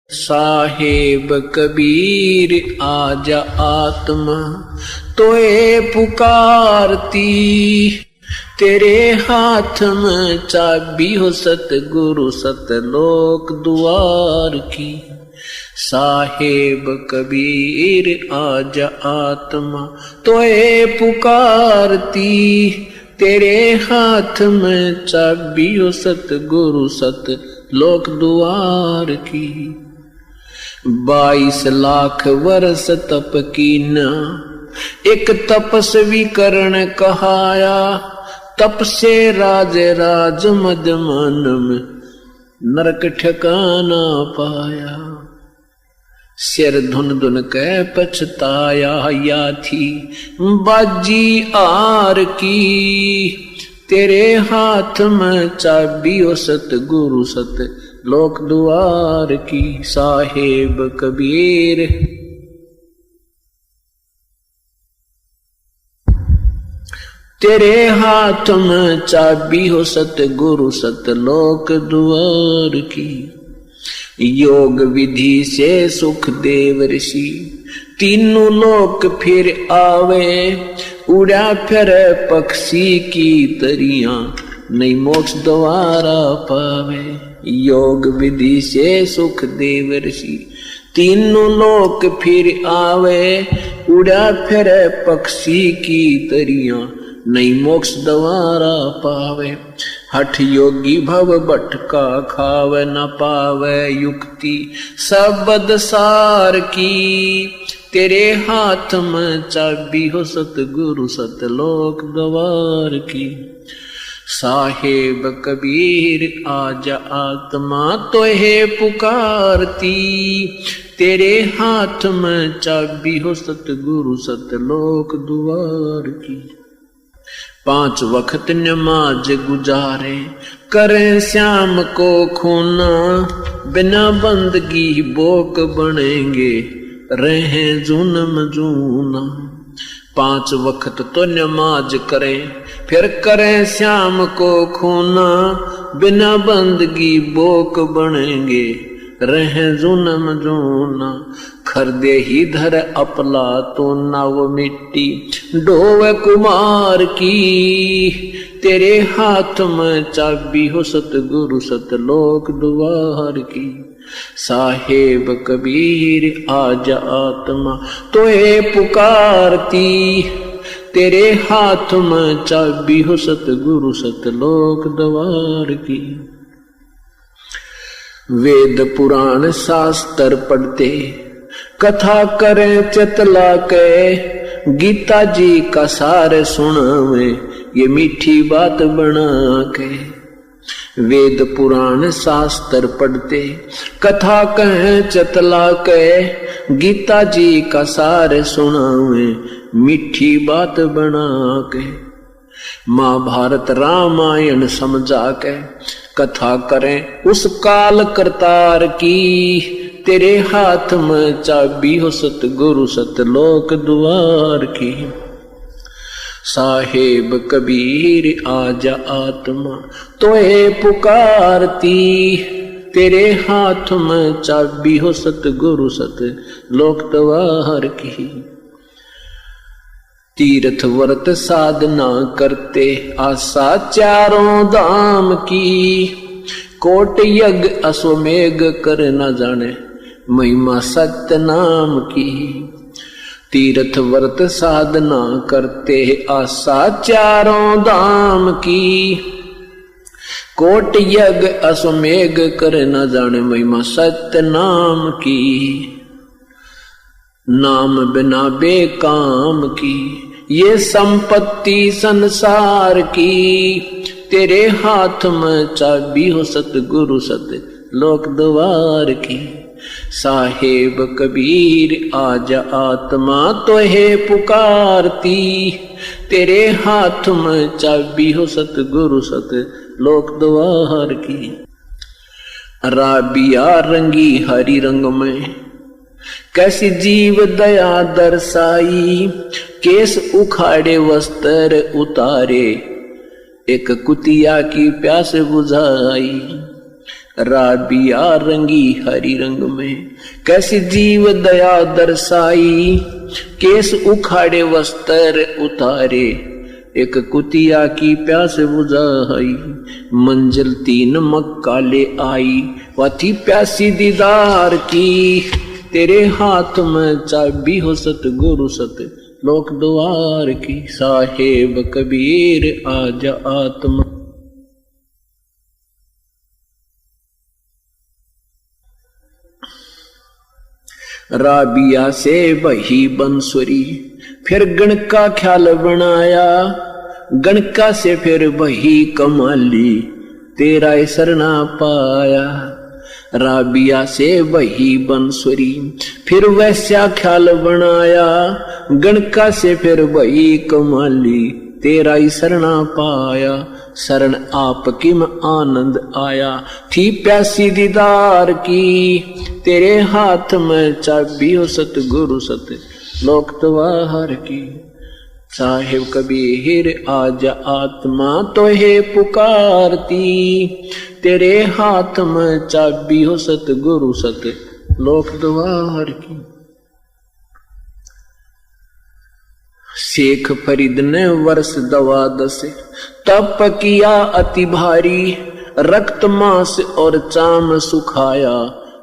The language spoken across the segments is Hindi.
साहेब कबीर आजा आत्मा तोए पुकारती, तेरे हाथ में चाबी हो सतगुरु सतलोक द्वार की। साहेब कबीर आजा आत्मा तोए पुकारती, तेरे हाथ में चाबी हो सतगुरु सतलोक द्वार की। 22 लाख वर्ष तप कीना, एक तपस्वी करण कहाया, तप से राज राज मद मन में नरक ठिकाना पाया। सिर धुन धुन कह पछताया, या थी बाजी आर की, तेरे हाथ में चाबी ओ सतगुरु सत लोक द्वार की। साहेब कबीर तेरे हाथ में चाबी हो सतगुरु सतलोक द्वार की। योग विधि से सुख देव ऋषि, तीनों लोक फिर आवे, उड़ा फिर पक्षी की तरियां, नहीं मोक्ष द्वारा पावे। योग विधि से सुख देव ऋषि, तीनों लोक फिर आवे, उड़ा फिर पक्षी की तरियां, नहीं मोक्ष द्वारा पावे। हठ योगी भव भटका खावे, न पावे युक्ति सबद सार की, तेरे हाथ में चाबी हो सतगुरु सतलोक द्वार की। साहेब कबीर आजा आत्मा तोहे पुकारती, तेरे हाथ में चाबी हो सतगुरु सतलोक द्वार की। 5 वक्त नमाज गुजारे, करें श्याम को खूना, बिना बंदगी बोक बनेंगे, रहें जुनम जूना। 5 वक्त तो नमाज करें, फिर करें श्याम को खूना, बिना बंदगी बोक बनेंगे, रहें जुनम जूना। खरदे ही धर अपला तो नव मिट्टी, डोव कुमार की, तेरे हाथ में चाबी हो सतगुरु सतलोक द्वार की। साहेब कबीर आजा आत्मा तोहे पुकारती, तेरे हाथ में चाबी हो सतगुरु सतलोक द्वार की। वेद पुराण शास्त्र पढ़ते, कथा करें चतला के, गीता जी का सार सुनावे, ये मीठी बात बना के। वेद पुराण शास्त्र पढ़ते, कथा कहें चतला के, गीता जी का सार सुनावे, मीठी बात बना के। महाभारत रामायण समझा के, कथा करें उस काल करतार की, तेरे हाथ में चाबी हो सतगुरु सतलोक द्वार की। साहेब कबीर आजा आत्मा तोहे पुकारती, तेरे हाथ में चाबी हो सतगुरु सतलोक द्वार की। तीर्थ व्रत साधना करते, आशा चारों धाम की, कोट यज्ञ अश्वमेघ कर न जाने, महिमा सत्य नाम की। तीर्थ व्रत साधना करते, आशा चारों धाम की, कोट यज्ञ अश्वमेघ कर न जाने, महिमा सत्य नाम की। नाम बिना बेकाम की, ये संपत्ति संसार की, तेरे हाथ में चाबी हो सतगुरु सतलोक द्वार की। साहेब कबीर आजा आत्मा तोहे पुकारती, तेरे हाथ में चाबी हो सतगुरु सतलोक द्वार की। राबिया रंगी हरि रंग में, कैसी जीव दया दर्शाई, केस उखाड़े वस्त्र उतारे, एक कुतिया की प्यास बुझाई। राबिया रंगी हरी रंग में, कैसी जीव दया दर्शाई, केस उखाड़े वस्त्र उतारे, एक कुतिया की प्यास बुझाई, मंजिल 3 मक्का ले आई, वह थी प्यासी दीदार की, तेरे हाथ में चाबी हो सतगुरु सत लोक द्वार की, साहेब कबीर आजा आत्मा। राबिया से बही बंसुरी, फिर गण का ख्याल बनाया, गणका से फिर बही कमाली, तेरा सरना पाया। राबिया से बही बंसुरी, फिर वैसा ख्याल बनाया, गणका से फिर बही कमाली, तेरा सरना पाया। शरण आपकी में आनंद आया, थी प्यासी दीदार की, तेरे हाथ में चाबी हो सतगुरु सत लोक द्वार की, साहिब कबीर आजा आत्मा तो है पुकारती, तेरे हाथ में चाबी हो सतगुरु सत लोक द्वार की। शेख फरीद ने वर्ष 12 तप किया अति भारी, रक्त मांस और चाम सुखाया,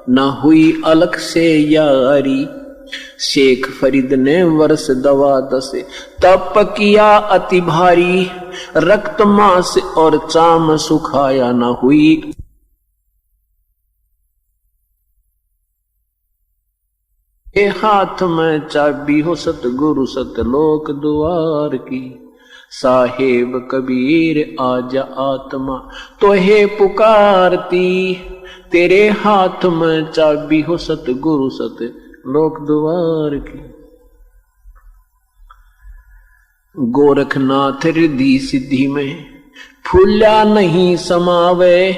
ना हुई अलग से यारी। शेख फरीद ने वर्ष 12 तप किया अति भारी, रक्त मांस और चाम सुखाया, ना हुई ए हाथ में चाबी हो सतगुरु सतलोक द्वार की, साहेब कबीर आजा आत्मा तो है पुकारती, तेरे हाथ में चाबी हो सतगुरु सत लोक द्वार की। गोरखनाथ रिद्धि सिद्धि में फूला नहीं समावे,